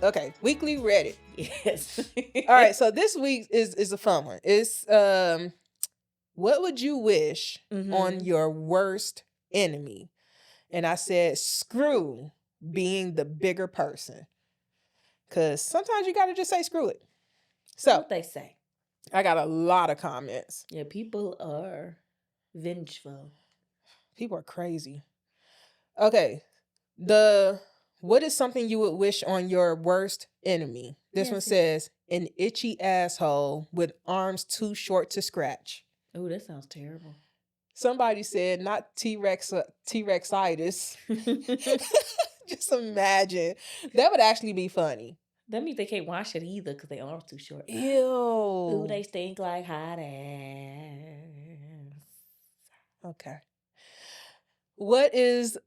Okay, weekly Reddit. Yes. All right, so this week is a fun one. It's what would you wish on your worst enemy? And I said, screw being the bigger person. Because sometimes you got to just say screw it. So, what they say. I got a lot of comments. Yeah, people are vengeful. People are crazy. Okay. What is something you would wish on your worst enemy? This one says, an itchy asshole with arms too short to scratch. Oh, that sounds terrible. Somebody said, not T-Rexitis. Just imagine. That would actually be funny. That means they can't wash it either because their arms too short. Ew. Ooh, they stink like hot ass. Okay. What is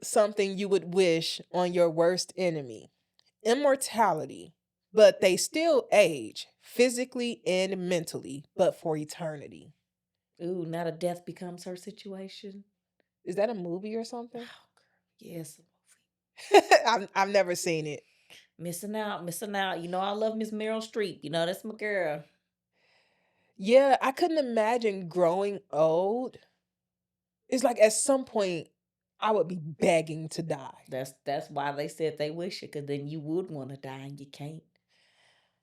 something you would wish on your worst enemy? Immortality, but they still age physically and mentally, but for eternity. Ooh, not a death becomes her situation. Is that a movie or something? Oh, yes, a movie. I've never seen it. Missing out. You know I love Miss Meryl Streep. You know that's my girl. Yeah, I couldn't imagine growing old. It's like at some point I would be begging to die. That's why they said they wish it, because then you would want to die and you can't.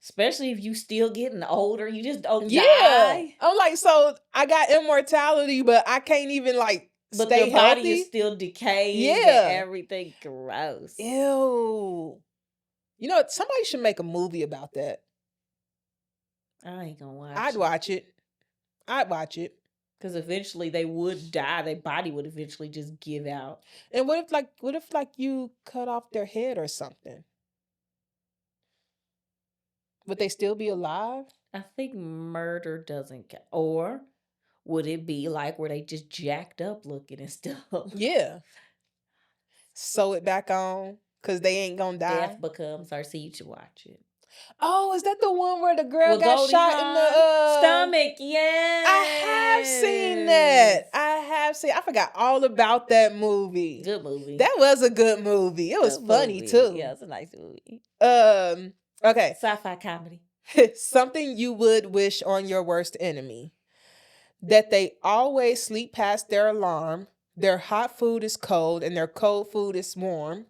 Especially if you still getting older, you just don't die. I'm like, so I got immortality, but I can't even but stay your body healthy? is still decaying. Yeah, and everything gross. Ew. You know, somebody should make a movie about that. I ain't gonna watch. I'd watch it. Because eventually they would die. Their body would eventually just give out. And what if you cut off their head or something? Would they still be alive? I think murder doesn't count. Or would it be like where they just jacked up looking and stuff? Yeah. Sew it back on because they ain't gonna die. Death becomes her, so you should watch it. Oh, is that the one where the girl got shot in the stomach? Yes. I have seen that. I forgot all about that movie. Good movie. That was a good movie. It was funny too. Yeah, it's a nice movie. Okay. Sci-fi comedy. Something you would wish on your worst enemy. That they always sleep past their alarm. Their hot food is cold and their cold food is warm.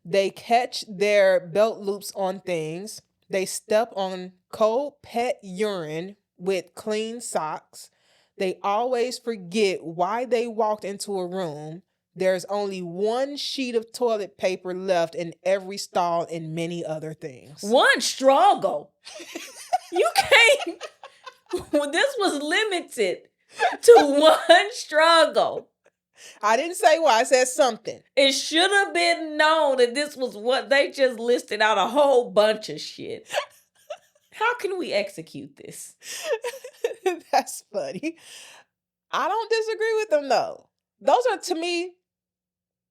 They catch their belt loops on things. They step on cold pet urine with clean socks. They always forget why they walked into a room. There's only one sheet of toilet paper left in every stall and many other things. One struggle. You can't. This was limited to one struggle. I didn't say why. I said something. It should have been known that this was what they just listed out, a whole bunch of shit. How can we execute this? That's funny. I don't disagree with them though. Those are, to me,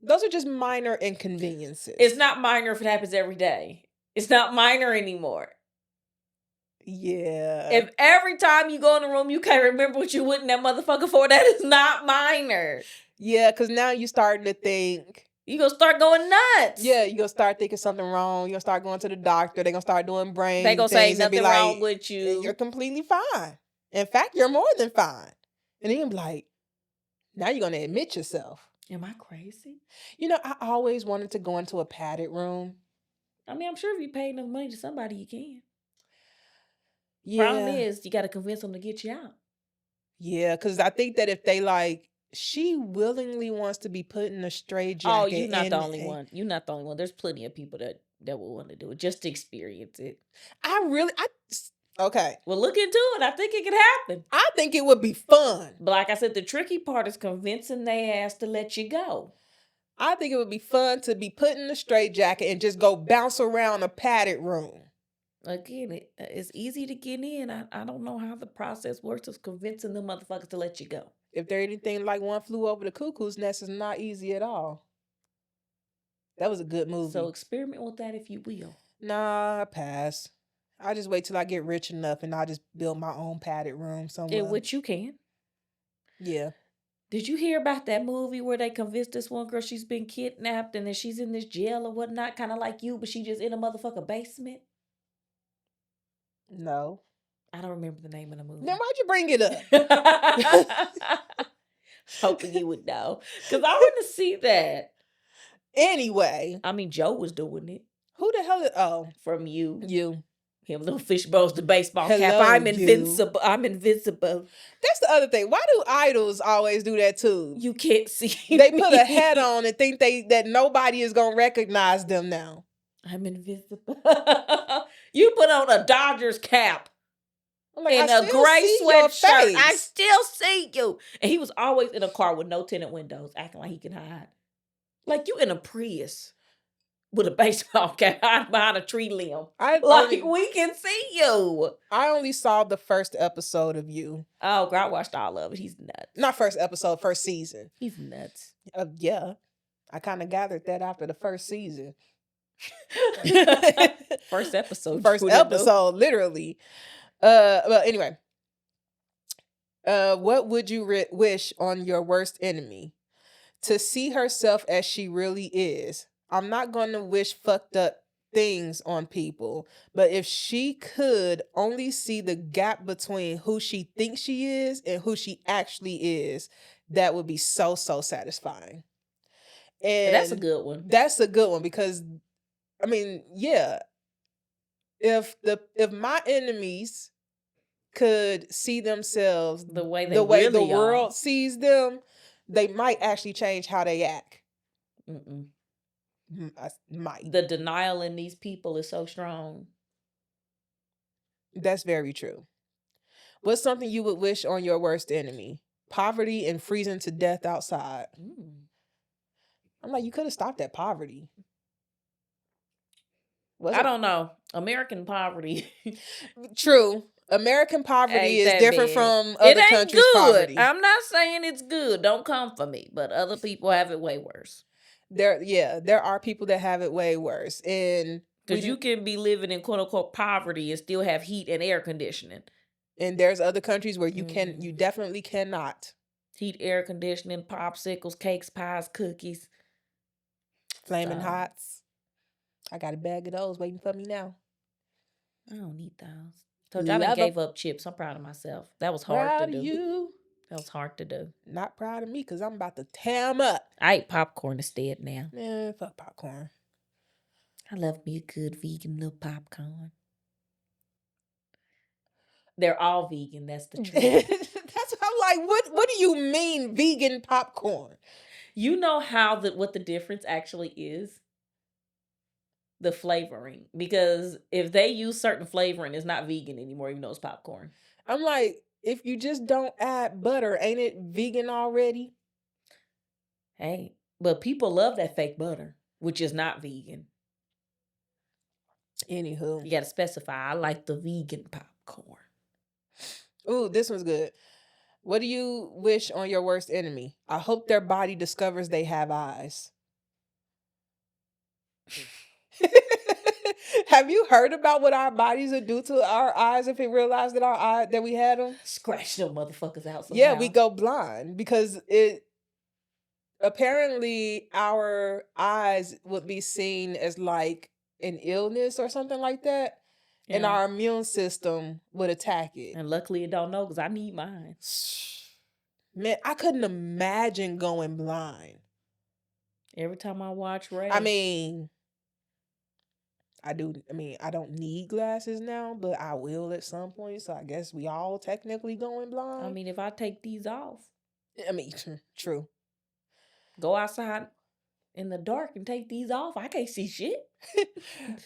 those are just minor inconveniences. It's not minor if it happens every day. It's not minor anymore. Yeah. If every time you go in the room you can't remember what you went in that motherfucker for, that is not minor. Yeah, because now you're starting to think. You're going to start going nuts. Yeah, you're going to start thinking something wrong. You're going to start going to the doctor. They're going to start doing brain They're going to say things nothing and be wrong like, with you. You're completely fine. In fact, you're more than fine. And then you're like, now you're going to admit yourself. Am I crazy? You know, I always wanted to go into a padded room. I mean, I'm sure if you pay enough money to somebody, you can. Yeah. Problem is, you got to convince them to get you out. Yeah, because I think that if they she willingly wants to be put in a straitjacket. Oh, you're not the only one. You're not the only one. There's plenty of people that will want to do it just to experience it. Okay. Well, look into it. I think it could happen. I think it would be fun. But like I said, the tricky part is convincing their ass to let you go. I think it would be fun to be put in a straitjacket and just go bounce around a padded room. Again, it's easy to get in. I don't know how the process works of convincing them motherfuckers to let you go. If they're anything like One Flew Over the Cuckoo's Nest, is not easy at all. That was a good movie. So experiment with that if you will. Nah, I pass. I just wait till I get rich enough and I'll just build my own padded room somewhere. In which you can. Yeah. Did you hear about that movie where they convinced this one girl she's been kidnapped and then she's in this jail or whatnot, kind of like you, but she just in a motherfucking basement? No. I don't remember the name of the movie. Then why'd you bring it up? Hoping you would know. Because I want to see that. Anyway. I mean, Joe was doing it. Who the hell is... Oh. From you. You. Him, little fish bowls, the baseball cap. Hello, I'm you. invincible. I'm invincible. That's the other thing. Why do idols always do that too? You can't see They me. put a hat on and think that nobody is going to recognize them now. I'm invisible. You put on a Dodgers cap. Like, in a gray sweatshirt. I still see you. And he was always in a car with no tinted windows, acting like he can hide. Like, you in a Prius with a baseball cap hiding behind a tree limb. We can see you. I only saw the first episode of You. Oh, girl, I watched all of it. He's nuts. Not first episode, first season. He's nuts. Yeah. I kind of gathered that after the first season. First episode. First episode, literally. Well, anyway. What would you wish on your worst enemy? To see herself as she really is. I'm not going to wish fucked up things on people, but if she could only see the gap between who she thinks she is and who she actually is, that would be so satisfying. And that's a good one. That's a good one because, I mean, yeah. If my enemies could see themselves the way the world sees them, they might actually change how they act. I might. The denial in these people is so strong. That's very true. What's something you would wish on your worst enemy? Poverty and freezing to death outside. I'm like, you could have stopped at poverty. I don't know. American poverty. True. American poverty is different from other countries' poverty. I'm not saying it's good. Don't come for me. But other people have it way worse. There are people that have it way worse. And because you can be living in quote unquote poverty and still have heat and air conditioning. And there's other countries where you definitely cannot. Heat, air conditioning, popsicles, cakes, pies, cookies. Flaming Hots. I got a bag of those waiting for me now. I don't need those. Told you I gave up chips. I'm proud of myself. That was hard to do. You. That was hard to do. Not proud of me because I'm about to tear them up. I ate popcorn instead now. Yeah, fuck popcorn. I love me a good vegan little popcorn. They're all vegan. That's the truth. That's what I'm like. What do you mean vegan popcorn? You know what the difference actually is? The flavoring. Because if they use certain flavoring, it's not vegan anymore, even though it's popcorn. I'm like, if you just don't add butter, ain't it vegan already? Hey, but people love that fake butter, which is not vegan. Anywho. You got to specify, I like the vegan popcorn. Ooh, this one's good. What do you wish on your worst enemy? I hope their body discovers they have eyes. Have you heard about what our bodies would do to our eyes if it realized that we had them? Scratch them motherfuckers out somehow. Yeah, we go blind because apparently our eyes would be seen as like an illness or something like that. Yeah. And our immune system would attack it. And luckily it don't know because I need mine. Man, I couldn't imagine going blind. Every time I watch Ray. I mean, I don't need glasses now, but I will at some point. So I guess we all technically going blind. I mean, if I take these off. I mean, true. Go outside in the dark and take these off. I can't see shit.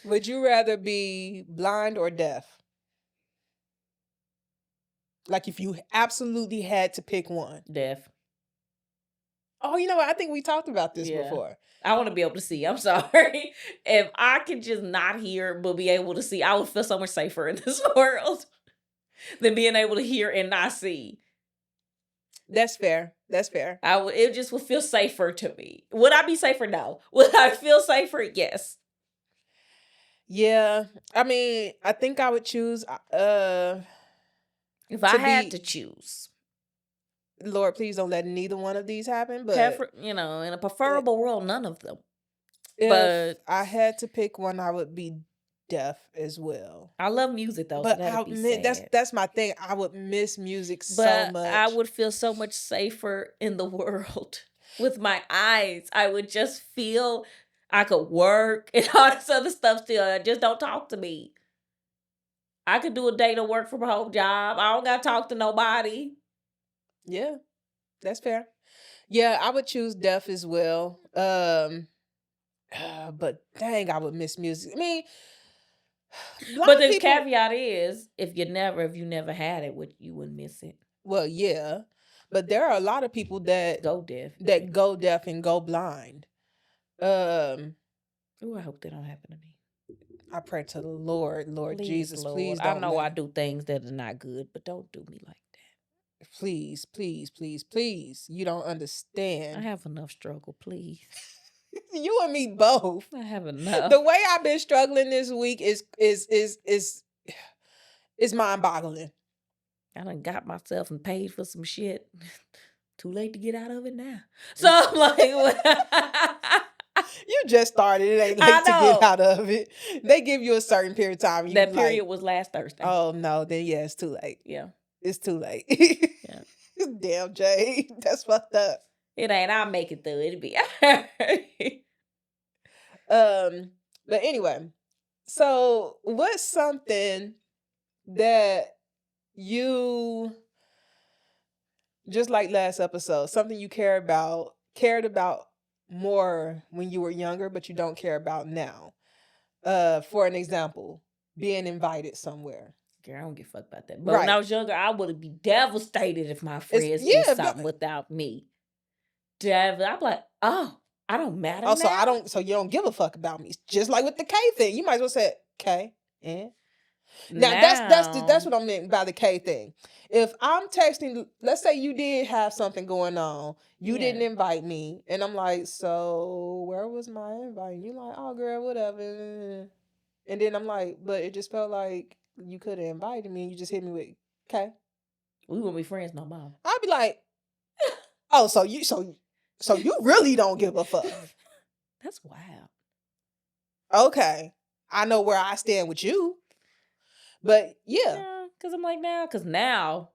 Would you rather be blind or deaf? Like if you absolutely had to pick one. Deaf. Oh, you know what? I think we talked about this before. I want to be able to see. I'm sorry. If I could just not hear but be able to see, I would feel so much safer in this world than being able to hear and not see. That's fair. That's fair. It just would feel safer to me. Would I be safer? No. Would I feel safer? Yes. Yeah. I mean, I think I would choose if I had to choose. Lord, please don't let neither one of these happen. But in a preferable world, none of them. If but I had to pick one, I would be deaf as well. I love music though, but so that'd be sad. That's my thing. I would miss music so But much. I would feel so much safer in the world with my eyes. I would just feel I could work and all this other stuff still. Just don't talk to me. I could do a day to work from home job. I don't gotta talk to nobody. Yeah, that's fair. Yeah, I would choose deaf as well. But dang, I would miss music. I mean, but the caveat is, if you never had it, you wouldn't miss it. Well, yeah, but there are a lot of people that go deaf, and go blind. Oh, I hope that don't happen to me. I pray to the Lord, please, Jesus, Lord. Please don't. I know I do things that are not good, but don't do me like that. Please, please, please, please. You don't understand. I have enough struggle, please. You and me both. I have enough. The way I've been struggling this week is mind-boggling. I done got myself and paid for some shit. Too late to get out of it now. So I'm like, you just started. It ain't late to get out of it. They give you a certain period of time. That period was last Thursday. Oh no, then yeah, it's too late. Yeah. It's too late. Yeah. Damn, Jay. That's fucked up. It ain't. I'll make it through. It'll be but anyway, so what's something that you, just like last episode, something you cared about more when you were younger, but you don't care about now? For an example, being invited somewhere. Girl, I don't give a fuck about that. But when I was younger, I would be devastated if my friends did something without me. I'm like, oh, I don't matter. Oh, so you don't give a fuck about me. Just like with the K thing. You might as well say K. Yeah. Now that's what I meant by the K thing. If I'm texting, let's say you did have something going on, you didn't invite me, and I'm like, so where was my invite? And you're like, oh girl, whatever. And then I'm like, but it just felt like you could have invited me, and you just hit me with K. We won't be friends no more. I'd be like, oh, so you really don't give a fuck. That's wild. Okay. I know where I stand with you. But yeah. Because I'm like, now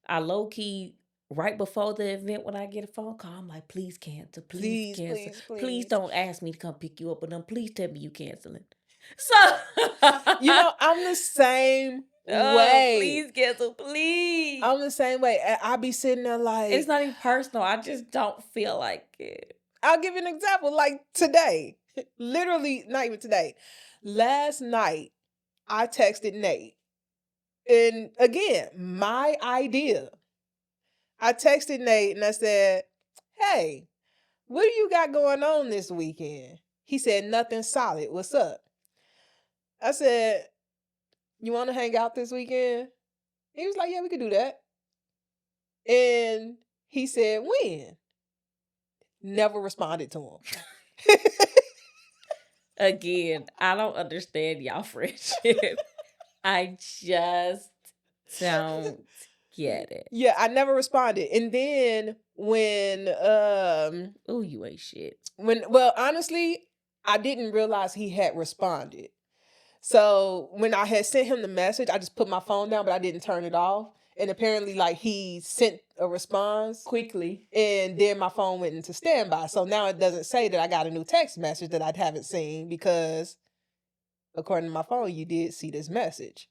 I low key, right before the event, when I get a phone call, I'm like, please cancel. Please cancel. Please don't ask me to come pick you up, but then please tell me you canceling. So I'm the same way. Please cancel, please. I'm the same way. I be sitting there like, it's not even personal. I just don't feel like it. I'll give you an example. Like today, literally not even today. Last night, I texted Nate, and again, my idea. I texted Nate and I said, "Hey, what do you got going on this weekend?" He said, "Nothing solid. What's up?" I said, "You want to hang out this weekend?" He was like, "Yeah, we could do that." And he said, "When?" Never responded to him. Again, I don't understand y'all friendship. I just don't get it. Yeah, I never responded. And then when oh, you ain't shit. Honestly, I didn't realize he had responded. So when I had sent him the message, I just put my phone down, but I didn't turn it off. And apparently, like, he sent a response quickly, and then my phone went into standby. So now it doesn't say that I got a new text message that I haven't seen, because according to my phone, you did see this message.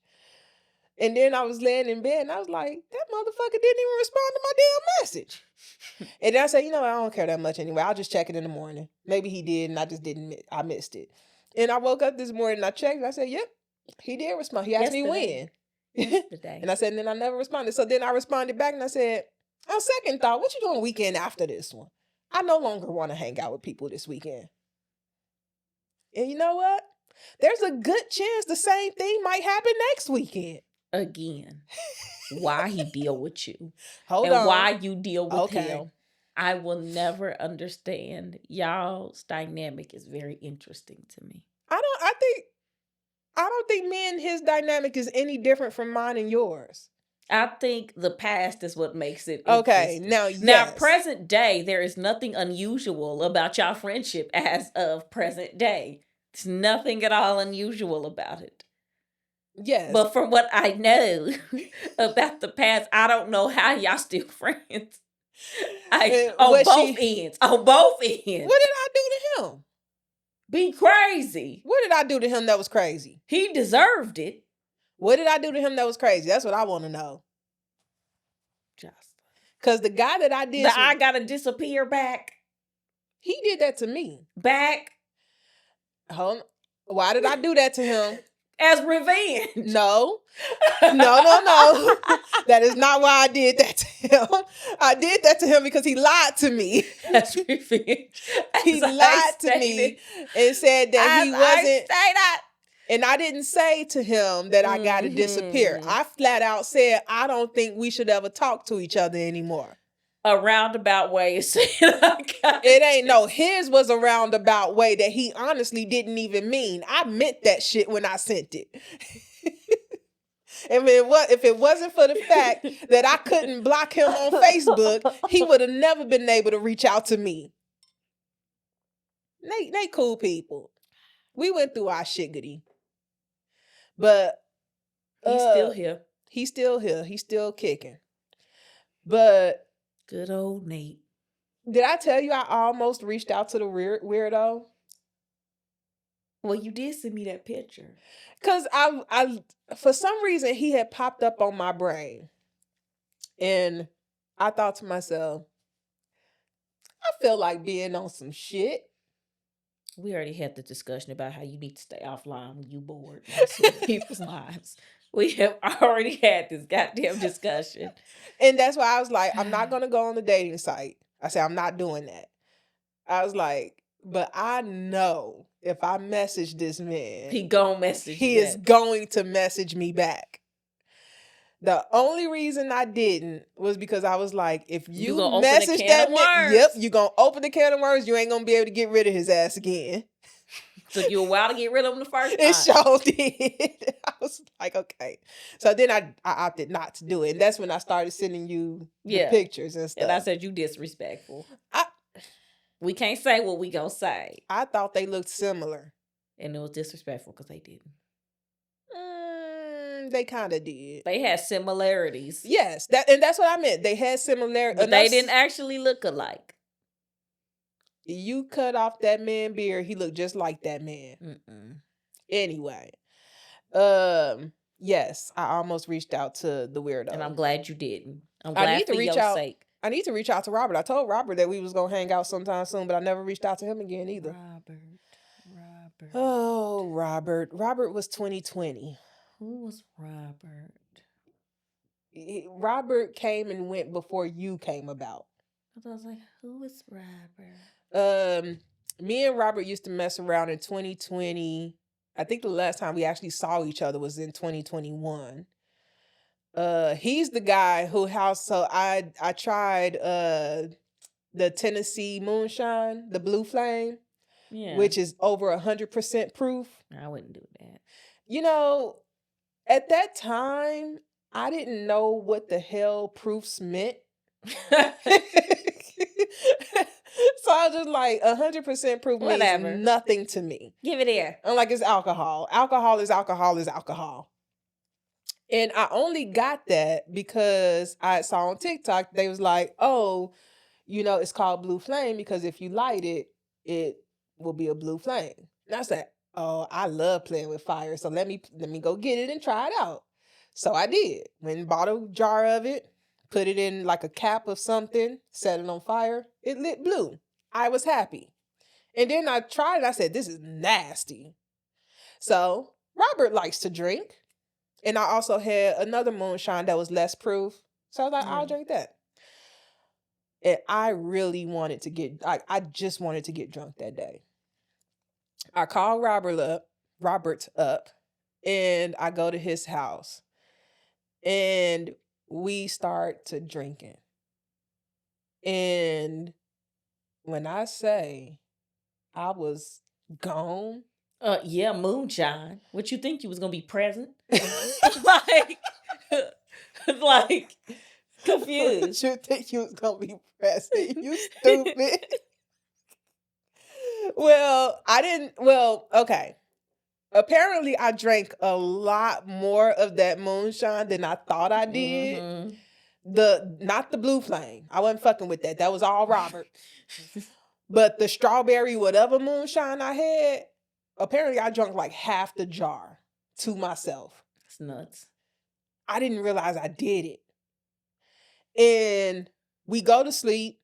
And then I was laying in bed and I was like, that motherfucker didn't even respond to my damn message. And then I said, I don't care that much anyway. I'll just check it in the morning. Maybe he did and I just didn't. I missed it. And I woke up this morning and I checked and I said, yep, he did respond. He asked me when. And I said, and then I never responded. So then I responded back and I said, on second thought, what you doing weekend after this one? I no longer want to hang out with people this weekend. And you know what? There's a good chance the same thing might happen next weekend. Again, why he deal with you. Hold on. Why you deal with him. I will never understand. Y'all's dynamic is very interesting to me. I don't think me and his dynamic is any different from mine and yours. I think the past is what makes it Okay, interesting. now, yes. Now, present day, there is nothing unusual about y'all friendship as of present day. There's nothing at all unusual about it. Yes. But from what I know about the past, I don't know how y'all still friends. On both ends. On both ends. What did I do to him? Be crazy. What did I do to him that was crazy? He deserved it. What did I do to him that was crazy? That's what I want to know. Just. Because the guy that I did... I gotta disappear back. He did that to me. Back. Hold on. Why did I do that to him? As revenge. No. That is not why I did that to him. I did that to him because he lied to me. That's revenge. He lied to me and said that he wasn't. And I didn't say to him that I got to disappear. I flat out said, I don't think we should ever talk to each other anymore. A roundabout way of saying it ain't no. His was a roundabout way that he honestly didn't even mean. I meant that shit when I sent it. If it wasn't for the fact that I couldn't block him on Facebook, he would have never been able to reach out to me. They cool people. We went through our shiggity. But he's still here. He's still here. He's still kicking. But good old Nate. Did I tell you I almost reached out to the weirdo? Well, you did send me that picture. Because I for some reason, he had popped up on my brain. And I thought to myself, I feel like being on some shit. We already had the discussion about how you need to stay offline when you bored people's lives. We have already had this goddamn discussion. And that's why I was like, I'm not going to go on the dating site. I said, I'm not doing that. I was like, but I know if I message this man, he is going to message me back. The only reason I didn't was because I was like, if you message that man, you're going to open the can of worms. You ain't going to be able to get rid of his ass again. Took you a while to get rid of him the first time. It sure did. I was like, okay. So then I opted not to do it. And that's when I started sending you the pictures and stuff. And I said, you disrespectful. We can't say what we gonna say. I thought they looked similar. And it was disrespectful because they didn't. They kind of did. They had similarities. Yes. That's what I meant. They had similarities. But they didn't actually look alike. You cut off that man beard, he looked just like that man. Anyway. Yes, I almost reached out to the weirdo. And I'm glad you didn't. I'm glad for your sake. I need to reach out to Robert. I told Robert that we was going to hang out sometime soon, but I never reached out to him again either. Robert. Oh, Robert. Robert was 2020. Who was Robert? Robert came and went before you came about. I was like, who is Robert? Me and Robert used to mess around in 2020. I think the last time we actually saw each other was in 2021. He's the guy who so I tried the Tennessee moonshine, the blue flame, which is over 100% proof. I wouldn't do that. You know, at that time, I didn't know what the hell proofs meant. So I was just like, 100% proof means nothing to me. Give it here. I'm like, it's alcohol. Alcohol is alcohol is alcohol. And I only got that because I saw on TikTok, they was like, oh, it's called blue flame because if you light it, it will be a blue flame. And I said, oh, I love playing with fire. So let me go get it and try it out. So I did. Went and bought a jar of it, put it in like a cap of something, set it on fire. It lit blue. I was happy. And then I tried it. I said, this is nasty. So Robert likes to drink. And I also had another moonshine that was less proof. So I was like, I'll drink that. And I really wanted to I just wanted to get drunk that day. I called Robert up, and I go to his house. And we start to drinking. And when I say I was gone. Yeah, moonshine. What you think you was gonna be present? Like Like, confused. You think you was gonna be pressing? You stupid. Well, I didn't. Well, okay. Apparently, I drank a lot more of that moonshine than I thought I did. Mm-hmm. Not the blue flame. I wasn't fucking with that. That was all Robert. But the strawberry whatever moonshine I had, apparently I drank like half the jar to myself. It's nuts. I didn't realize I did it. And we go to sleep.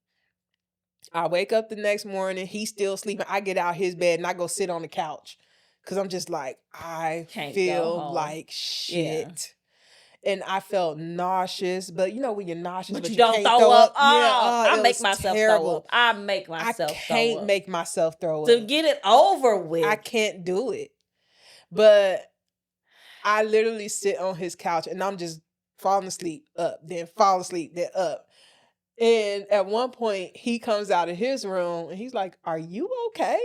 I wake up the next morning. He's still sleeping. I get out his bed and I go sit on the couch. Because I'm just like, I feel like shit. Yeah. And I felt nauseous. But you know when you're nauseous, but you don't throw up. I make myself throw up. I can't make myself throw up. To get it over with. I can't do it. But I literally sit on his couch and I'm just falling asleep, up, then fall asleep, then up. And at one point, he comes out of his room and he's like, "Are you okay?"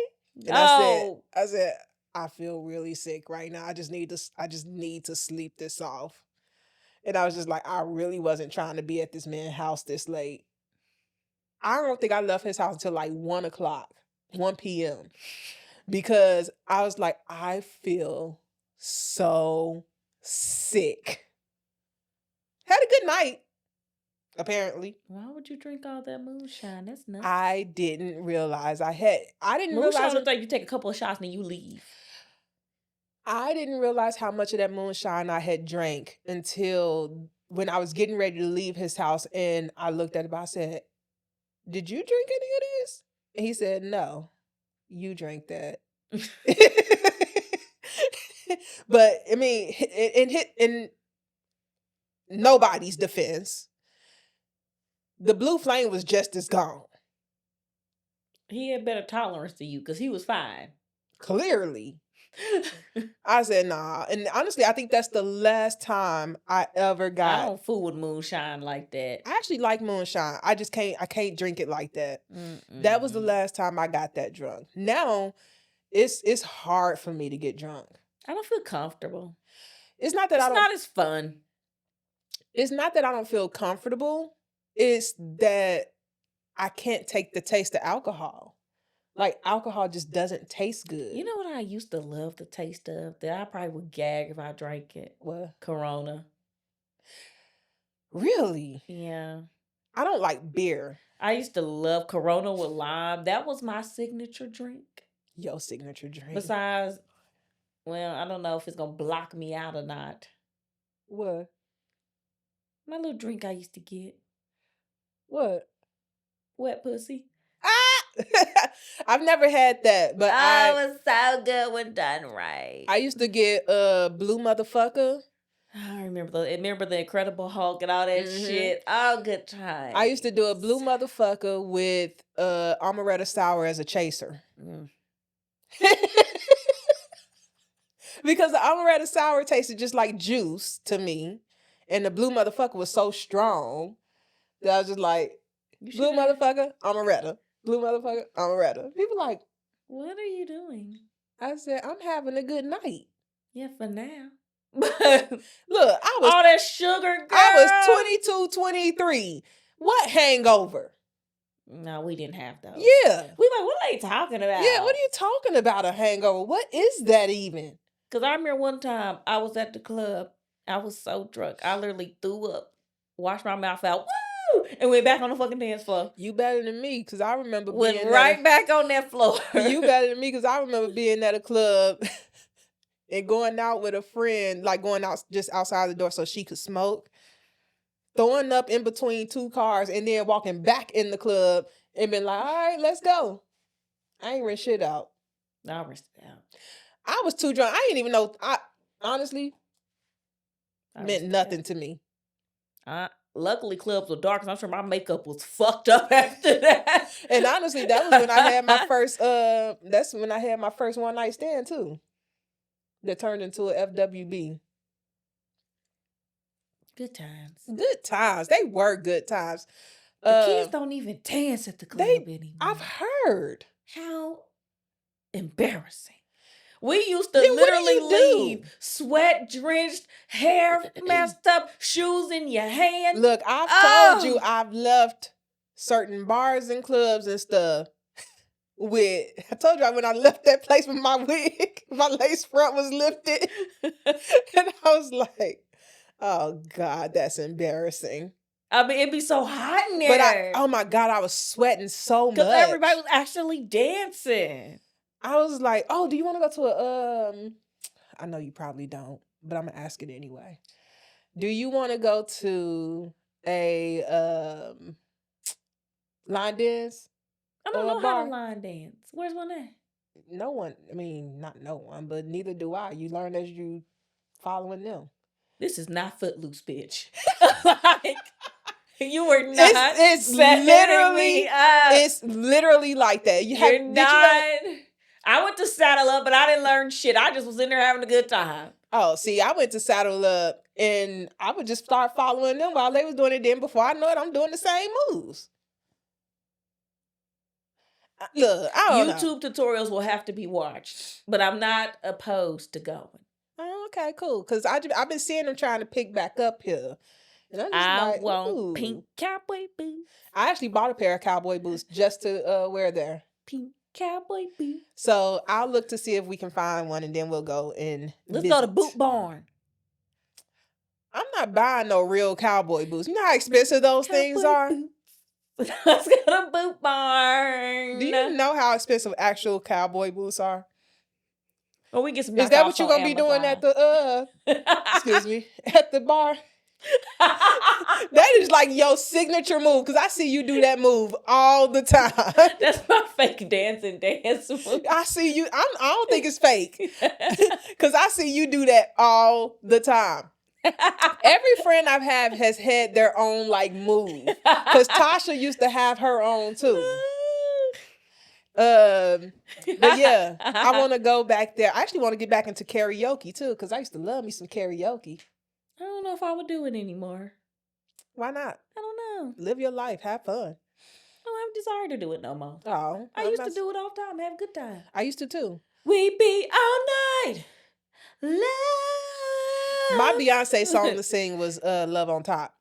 And I said, "I feel really sick right now. I just need to sleep this off." And I was just like, I really wasn't trying to be at this man's house this late. I don't think I left his house until like 1 p.m. Because I was like, I feel so sick. Had a good night. Apparently. Why would you drink all that moonshine? That's nuts. I didn't realize I didn't realize. Moonshine looks like you take a couple of shots and then you leave. I didn't realize how much of that moonshine I had drank until when I was getting ready to leave his house and I looked at him. I said, "Did you drink any of this?" And he said, "No, you drank that." But I mean, in nobody's defense, the blue flame was just as gone. He had better tolerance to you because he was fine. Clearly. I said, nah. And honestly, I think that's the last time I ever got. I don't fool with moonshine like that. I actually like moonshine. I can't drink it like that. Mm-mm. That was the last time I got that drunk. Now, it's hard for me to get drunk. I don't feel comfortable. It's not as fun. It's not that I don't feel comfortable. It's that I can't take the taste of alcohol. Like, alcohol just doesn't taste good. You know what I used to love the taste of? That I probably would gag if I drank it? What? Corona. Really? Yeah. I don't like beer. I used to love Corona with lime. That was my signature drink. Your signature drink? Besides, well, I don't know if it's going to block me out or not. What? My little drink I used to get. What? Wet pussy. I've never had that, but it was so good when done right. I used to get blue motherfucker. I remember the Incredible Hulk and all that shit. All good times. I used to do a blue motherfucker with amaretto sour as a chaser. Because the amaretto sour tasted just like juice to me, and the blue motherfucker was so strong that I was just like, blue motherfucker, amaretto. Blue motherfucker, amaretto. People like, what are you doing? I said, I'm having a good night. Yeah, for now. Look, I was all that sugar, girl. I was 22, 23. What hangover? No, we didn't have those. Yeah. We like, what are they talking about? Yeah, what are you talking about, a hangover? What is that even? Because I remember one time I was at the club. I was so drunk. I literally threw up, washed my mouth out. Woo! And went back on the fucking dance floor. You better than me, because I remember being right back on that floor. You better than me, because I remember being at a club and going out with a friend, like going out just outside the door so she could smoke, throwing up in between two cars, and then walking back in the club and been like, all right, let's go. I ain't rinsed shit out. I rinsed it out. I was too drunk. I didn't even know. Honestly, meant nothing to me. Luckily, clubs were dark, because I'm sure my makeup was fucked up after that. And honestly, that was when I had my first. That's when I had my first one night stand too. That turned into a FWB. Good times. Good times. They were good times. The kids don't even dance at the club anymore. I've heard. How embarrassing. We used to literally leave sweat-drenched, hair messed up, shoes in your hand. Look, I've told you I've left certain bars and clubs and stuff I told you when I left that place with my wig, my lace front was lifted. And I was like, oh God, that's embarrassing. I mean, it'd be so hot in there. But oh my God, I was sweating so much. Because everybody was actually dancing. I was like, oh, do you want to go to I know you probably don't, but I'm going to ask it anyway. Do you want to go to a line dance? I don't know how to line dance. Where's one at? No one. I mean, not no one, but neither do I. You learn as you following them. This is not Footloose, bitch. Like, you were not. It's literally. It's literally like that. You're not. I went to Saddle Up, but I didn't learn shit. I just was in there having a good time. Oh, see, I went to Saddle Up, and I would just start following them while they was doing it. Then before I know it, I'm doing the same moves. Look, I don't YouTube tutorials will have to be watched, but I'm not opposed to going. Oh, okay, cool. Because I've been seeing them trying to pick back up here. And I'm just want pink cowboy boots. I actually bought a pair of cowboy boots just to wear there. Pink cowboy boots. So I'll look to see if we can find one, and then we'll go and let's go to Boot Barn. I'm not buying no real cowboy boots. You know how expensive those things are? Boots. Let's go to Boot Barn. Do you know how expensive actual cowboy boots are? Well, we get some. Is that what you're gonna be doing at the excuse me, at the bar? That is like your signature move, because I see you do that move all the time. That's my fake dance move. I see you. I don't think it's fake, because I see you do that all the time. Every friend I've had has had their own like move, because Tasha used to have her own too. But yeah, I want to go back there. I actually want to get back into karaoke too, because I used to love me some karaoke. I don't know if I would do it anymore. Why not? I don't know. Live your life, have fun. I don't have a desire to do it no more. Oh, I used to do it all the time, have a good time. I used to too. We be all night. Love. My Beyonce song to sing was Love on Top.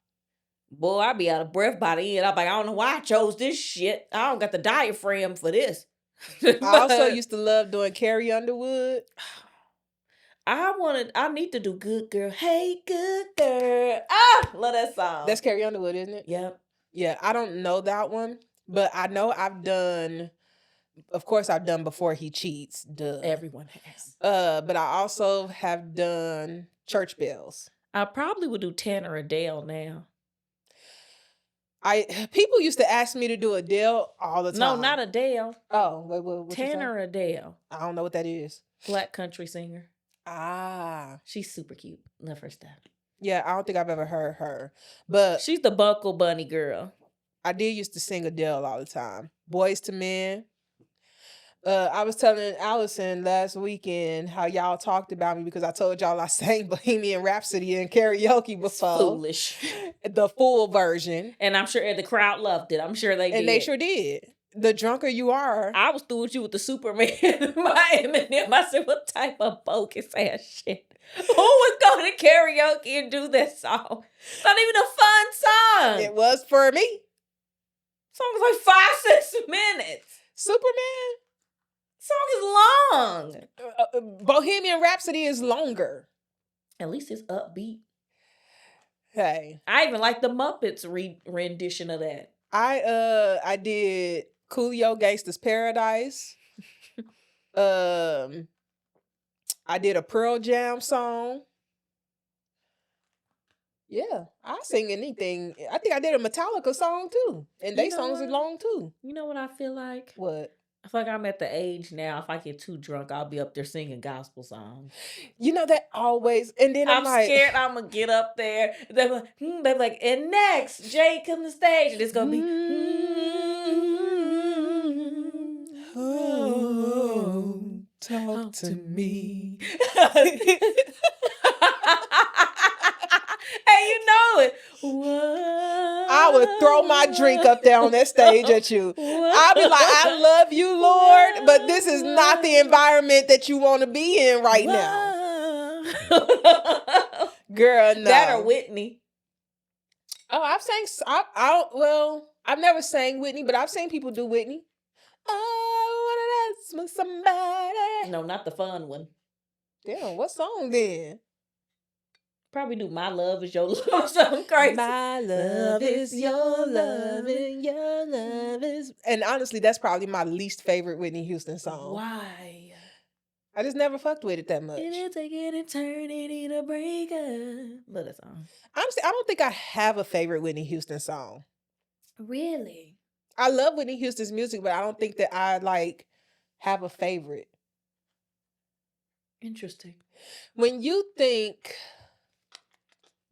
Boy, I'd be out of breath by the end. I'm like, I don't know why I chose this shit. I don't got the diaphragm for this. I also used to love doing Carrie Underwood. I need to do Good Girl. Hey, good girl. Love that song. That's Carrie Underwood, isn't it? Yep. Yeah, I don't know that one, but I know I've done, of course I've done Before He Cheats. Duh. Everyone has. But I also have done Church Bells. I probably would do Tanner Adele now. People used to ask me to do Adele all the time. No, not Adele. Oh, what Tanner Adele. I don't know what that is. Black country singer. Ah. She's super cute. Love her stuff. Yeah, I don't think I've ever heard her. But she's the Buckle Bunny girl. I did used to sing Adele all the time. Boys to Men. I was telling Allison last weekend how y'all talked about me because I told y'all I sang Bohemian Rhapsody in karaoke before. Foolish. The full version. And I'm sure the crowd loved it. I'm sure they did. And they sure did. The drunker you are. I was through with you with the Superman. My Eminem. I said, what type of bogus ass shit? Who would go to karaoke and do that song? It's not even a fun song. It was for me. Song is like 5-6 minutes. Superman? Song is long. Bohemian Rhapsody is longer. At least it's upbeat. Hey. I even like the Muppets rendition of that. I did Coolio Gangsta's Paradise. I did a Pearl Jam song. Yeah, I sing anything. I think I did a Metallica song too. And they songs are long too. You know what I feel like? What? I feel like I'm at the age now, if I get too drunk, I'll be up there singing gospel songs. You know that always, and then I'm like, scared I'm going to get up there. They're like, and next, Jay come to the stage, and it's going to be, oh, talk to me. Hey, you know it. Whoa. I would throw my drink up there on that stage at you. Whoa. I'll be like, I love you, Lord, but this is not the environment that you want to be in right now. Girl, no. That or Whitney. Oh, I've never sang Whitney, but I've seen people do Whitney. Oh, I wanna dance with somebody. No, not the fun one. Damn, what song then? Probably do My Love Is Your Love. Something crazy. My love is your love and your love is... And honestly, that's probably my least favorite Whitney Houston song. Why? I just never fucked with it that much. It'll take an eternity to break up. Love that song. Honestly, I don't think I have a favorite Whitney Houston song. Really? I love Whitney Houston's music, but I don't think that I have a favorite. Interesting. When you think...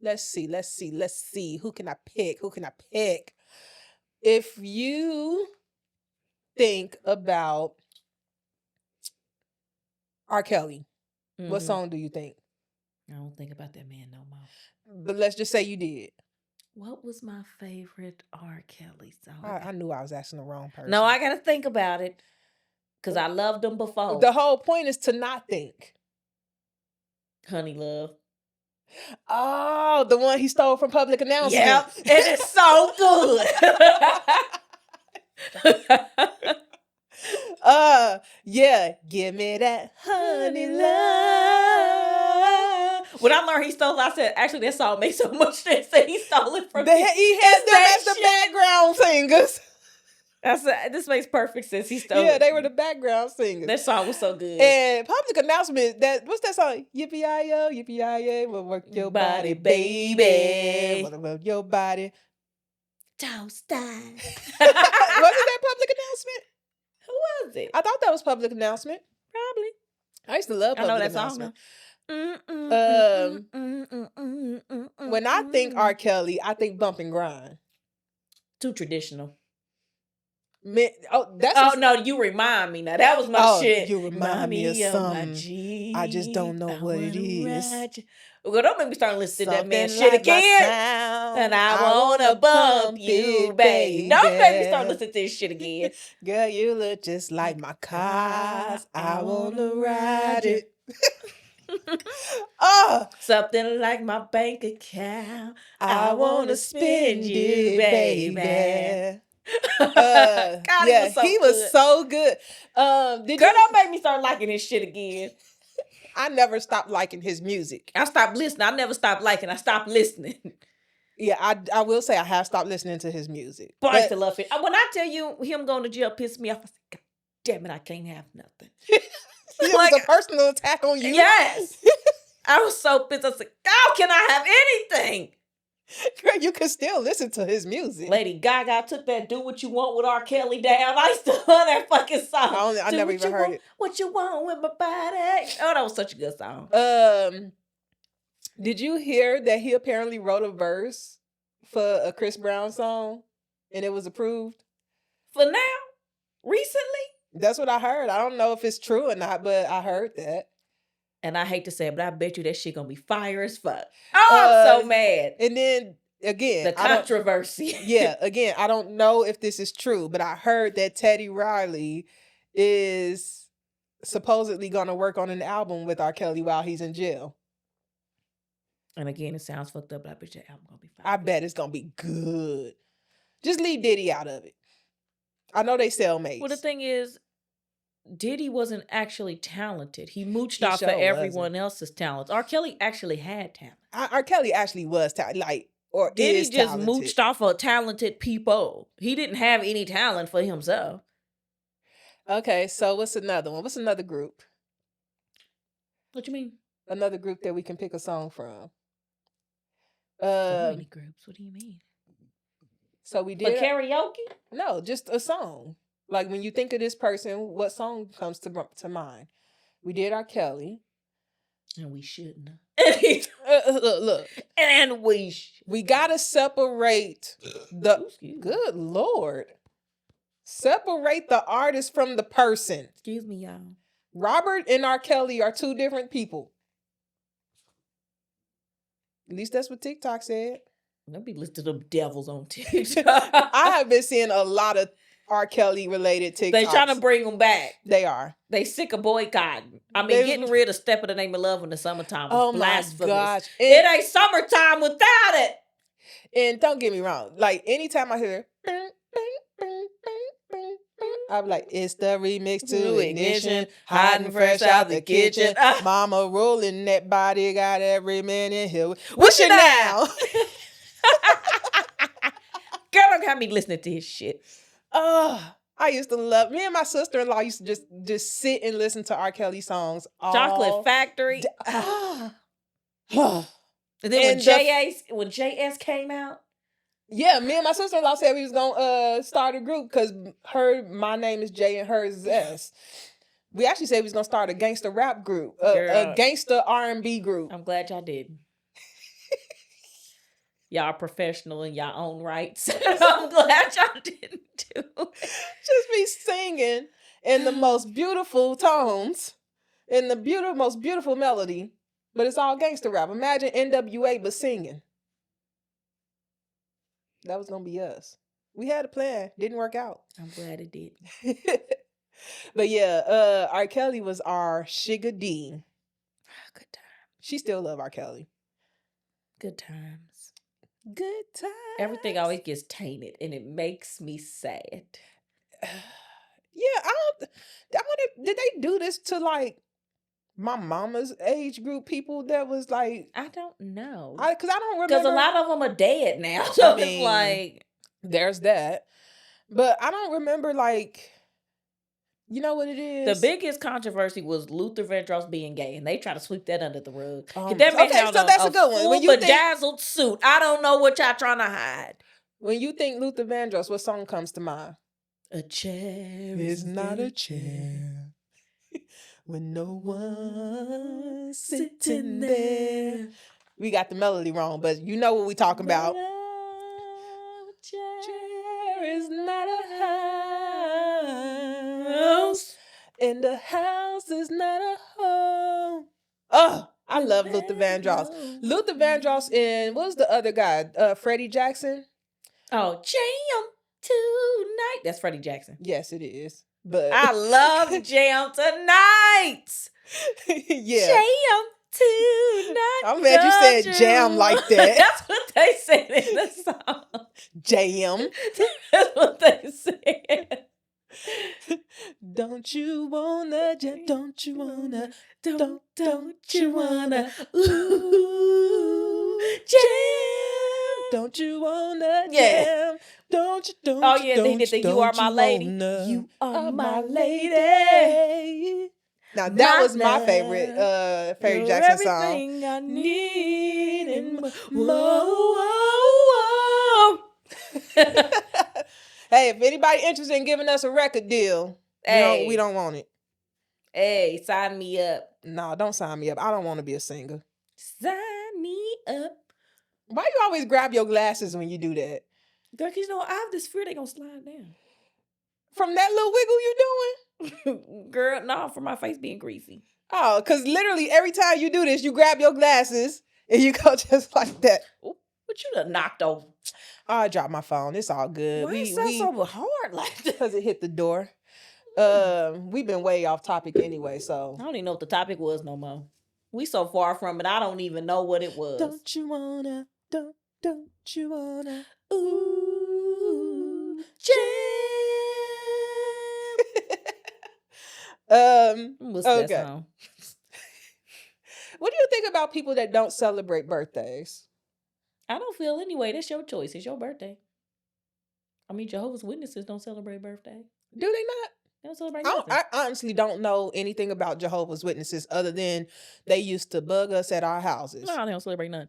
Let's see. Who can I pick? If you think about R. Kelly, what song do you think? I don't think about that man no more. But let's just say you did. What was my favorite R. Kelly song? I knew I was asking the wrong person. No, I got to think about it. Because I loved them before. The whole point is to not think. Honey Love. Oh, the one he stole from Public Announcement. Yep, and it's so good. Yeah, give me that honey love. When I learned he stole it, I said, actually, that song makes so much sense that he stole it from He had them as the background singers. I said, this makes perfect sense. He stole it. Yeah, they were the background singers. That song was so good. And Public Announcement, what's that song? Yippee-yi-yo, yippee-yi-yo, we'll work your body, baby. We'll work your body. Don't stop. Wasn't that Public Announcement? Who was it? I thought that was Public Announcement. Probably. I used to love Public Announcement. When I think R. Kelly, I think Bump and Grind. Too traditional. No, you remind me now. That was my shit. You remind me of something. I just don't know what it is. Well, don't make me start listening to that man shit again. And I wanna bump you, baby. Don't make me start listening to this shit again. Girl, you look just like my cars. I wanna ride it. Something like my bank account. I wanna spend you, baby. God, he was so good. Girl, don't make me start liking his shit again. I never stopped liking his music. I stopped listening. I never stopped liking. I stopped listening. Yeah, I will say I have stopped listening to his music. But I still love it. When I tell you him going to jail pissed me off, I said, God damn it, I can't have nothing. It was a personal attack on you? Yes. I was so pissed. I said, how can I have anything? Girl, you can still listen to his music. Lady Gaga took that "Do What You Want" with R. Kelly down. I used to love that fucking song. I never even heard it. What you want with my body? Oh, that was such a good song. Did you hear that he apparently wrote a verse for a Chris Brown song and it was approved? For now? Recently? That's what I heard. I don't know if it's true or not, but I heard that. And I hate to say it, but I bet you that shit gonna be fire as fuck. Oh, I'm so mad. And then, again, the controversy. Again, I don't know if this is true, but I heard that Teddy Riley is supposedly gonna work on an album with R. Kelly while he's in jail. And again, it sounds fucked up, but I bet your album gonna be fire. I bet it's gonna be good. Just leave Diddy out of it. I know they cellmates. Well, the thing is, Diddy wasn't actually talented. He mooched off of everyone else's talents. R. Kelly actually had talent. R. Kelly actually was talented. Diddy just mooched off of talented people. He didn't have any talent for himself. Okay, so what's another one? What's another group? What you mean? Another group that we can pick a song from. So many groups. What do you mean? So we did for karaoke? No, just a song. Like when you think of this person, what song comes to mind? We did R. Kelly. And we shouldn't. Look. And we gotta separate the... Good Lord. Separate the artist from the person. Excuse me, y'all. Robert and R. Kelly are two different people. At least that's what TikTok said. Let me listen to them devils on TikTok. I have been seeing a lot of R. Kelly related TikToks. They trying to bring them back. They are. They sick of boycotting. I mean, getting rid of Step in the Name of Love in the summertime was blasphemous. My gosh. It ain't summertime without it. And don't get me wrong. Like, anytime I hear I'm like, it's the remix to Ignition, hiding fresh out the kitchen. Mama rolling that body, got every man in here. What's your now? Girl, don't have me listening to his shit. I used to love. Me and my sister-in-law used to just sit and listen to R. Kelly songs. Chocolate Factory. And then when JS came out. Yeah, me and my sister-in-law said we was gonna start a group because my name is J and hers is S. We actually said we was gonna start a gangster rap group, a gangster R&B group. I'm glad y'all didn't. Y'all are professional in your own rights. I'm glad y'all didn't do it. Just be singing in the most beautiful tones, in the most beautiful melody, but it's all gangster rap. Imagine NWA but singing. That was gonna be us. We had a plan. Didn't work out. I'm glad it did. But yeah, R. Kelly was our Sugar D. Good time. She still love R. Kelly. Good times. Good times. Everything always gets tainted, and it makes me sad. Yeah, I wonder, did they do this to like my mama's age group people that was like... I don't know. Because I don't remember. Because a lot of them are dead now. So it's like... There's that. But I don't remember like... You know what it is? The biggest controversy was Luther Vandross being gay, and they try to sweep that under the rug. Okay, so that's a good one. When you bedazzled suit, I don't know what y'all trying to hide. When you think Luther Vandross, what song comes to mind? A chair is not a chair when no one's sitting there. We got the melody wrong, but you know what we talking about. Chair is not a house, and the house is not a home. Oh, I love Luther Vandross. Luther Vandross and what was the other guy? Freddie Jackson. Oh, Jam Tonight. That's Freddie Jackson. Yes, it is. But I love Jam Tonight. Yeah. Jam Tonight. I'm glad you said jam like that. That's what they said in the song. Jam. That's what they said. Don't you wanna jam? Don't you wanna? Don't you wanna? Ooh, jam. Don't you wanna jam? Yeah. Don't you? Oh yeah, they did the "You Are My Lady." You are my lady. Now that was my favorite Freddie Jackson song. Everything I need and more. Hey, if anybody interested in giving us a record deal, we don't want it. Hey, sign me up. No, don't sign me up. I don't want to be a singer. Sign me up. Why you always grab your glasses when you do that? Girl, because I have this fear they gonna slide down. From that little wiggle you doing? Girl, no, from my face being greasy. Oh, because literally every time you do this, you grab your glasses and you go just like that. Ooh, what you done knocked over? I dropped my phone. It's all good. Why is that so hard like that? Because it hit the door. We've been way off topic anyway, so. I don't even know what the topic was no more. We so far from it, I don't even know what it was. Don't you wanna, don't you wanna, ooh, jam. What's that song? What do you think about people that don't celebrate birthdays? I don't feel anyway. That's your choice. It's your birthday. I mean, Jehovah's Witnesses don't celebrate birthday. Do they not? They don't celebrate nothing. I honestly don't know anything about Jehovah's Witnesses other than they used to bug us at our houses. No, they don't celebrate nothing.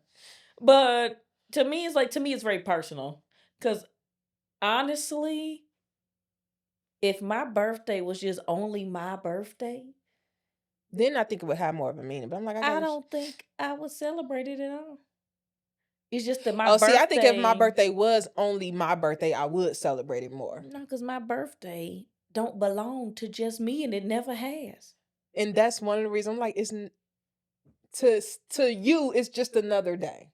But to me, it's very personal. Because honestly, if my birthday was just only my birthday, then I think it would have more of a meaning. But I'm like, I don't think I would celebrate it at all. It's just that my birthday... see, I think if my birthday was only my birthday, I would celebrate it more. No, because my birthday don't belong to just me, and it never has. And that's one of the reasons I'm like, it's to you, it's just another day.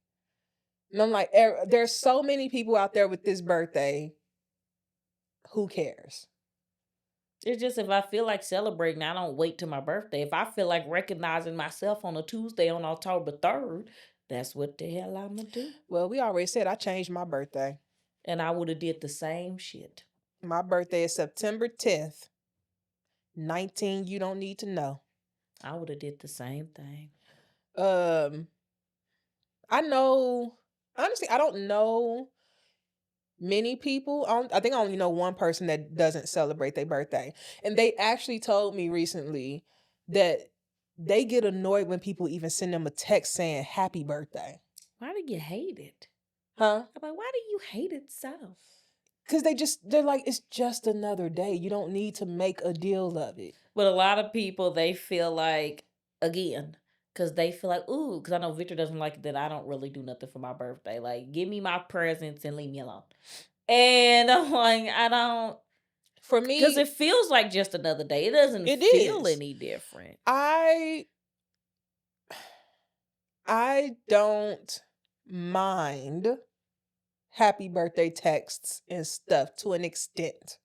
And I'm like, there's so many people out there with this birthday who cares? It's just if I feel like celebrating, I don't wait till my birthday. If I feel like recognizing myself on a Tuesday on October 3rd, that's what the hell I'm going to do. Well, we already said I changed my birthday. And I would have did the same shit. My birthday is September 10th. 19, you don't need to know. I would have did the same thing. I know, honestly, I don't know many people. I think I only know one person that doesn't celebrate their birthday. And they actually told me recently that they get annoyed when people even send them a text saying happy birthday. Why do you hate it? Huh? I'm like, why do you hate it so? Because they're like, it's just another day. You don't need to make a deal of it. But a lot of people, they feel like, again, because they feel like, ooh, because I know Victor doesn't like that I don't really do nothing for my birthday. Like, give me my presents and leave me alone. And I'm like, I don't. For me, because it feels like just another day. It doesn't feel any different. I don't mind happy birthday texts and stuff to an extent.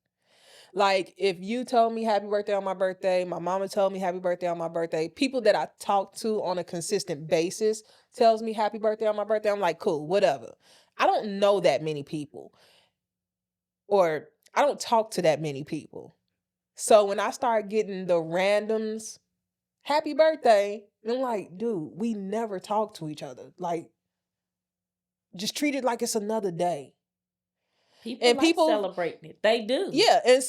Like, if you told me happy birthday on my birthday, my mama told me happy birthday on my birthday, people that I talk to on a consistent basis tells me happy birthday on my birthday, I'm like, cool, whatever. I don't know that many people, or I don't talk to that many people. So when I start getting the randoms, happy birthday, I'm like, dude, we never talk to each other. Like, just treat it like it's another day. People celebrating it. They do. Yeah, and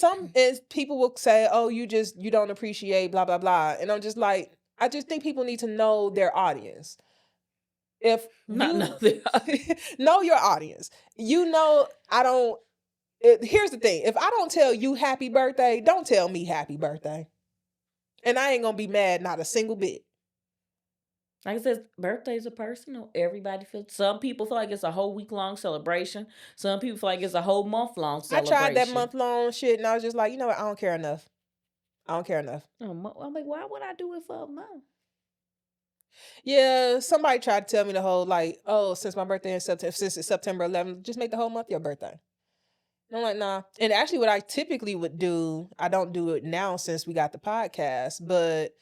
people will say, "Oh, you don't appreciate blah blah blah," and I'm just like, I just think people need to know their audience. If know your audience, I don't. Here's the thing: if I don't tell you happy birthday, don't tell me happy birthday, and I ain't gonna be mad not a single bit. Like I said, birthdays are personal. Everybody feels. Some people feel like it's a whole week-long celebration. Some people feel like it's a whole month-long celebration. I tried that month-long shit, and I was just like, you know what? I don't care enough. I'm like, why would I do it for a month? Yeah, somebody tried to tell me the whole like, oh, since my birthday in September, since it's September 11th, just make the whole month your birthday. And I'm like, nah. And actually, what I typically would do, I don't do it now since we got the podcast, but.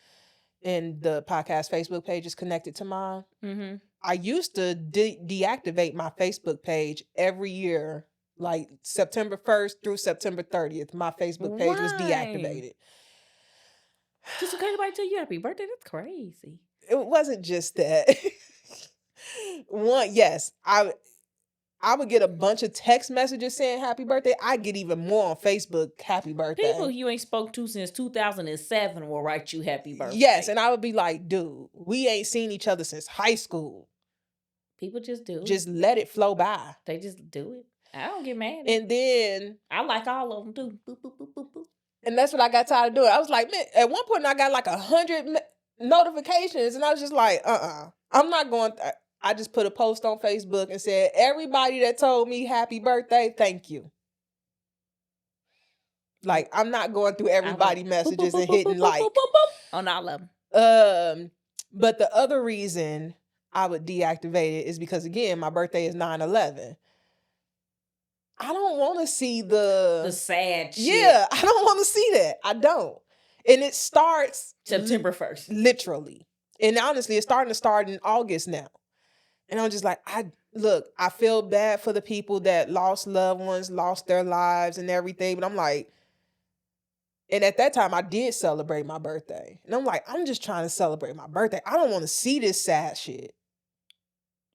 And the podcast Facebook page is connected to mine. Mm-hmm. I used to deactivate my Facebook page every year, like September 1st through September 30th. My Facebook page was deactivated. Just okay, nobody tell you happy birthday? That's crazy. It wasn't just that. Yes, I would get a bunch of text messages saying happy birthday. I get even more on Facebook, happy birthday. People you ain't spoke to since 2007 will write you happy birthday. Yes, and I would be like, dude, we ain't seen each other since high school. People just do it. Just let it flow by. They just do it. I don't get mad. And then... I like all of them too. Boop, boop, boop, boop, boop. And that's what I got tired of doing. I was like, man, at one point I got like 100 notifications, and I was just like, I'm not going... I just put a post on Facebook and said, everybody that told me happy birthday, thank you. Like, I'm not going through everybody messages and hitting like. On all of them. But the other reason I would deactivate it is because, again, my birthday is 9/11. I don't want to see the sad shit. Yeah, I don't want to see that. I don't. And it starts September 1st. Literally. And honestly, it's starting to start in August now. And I'm just like, I feel bad for the people that lost loved ones, lost their lives and everything. But I'm like, and at that time I did celebrate my birthday. And I'm like, I'm just trying to celebrate my birthday. I don't want to see this sad shit.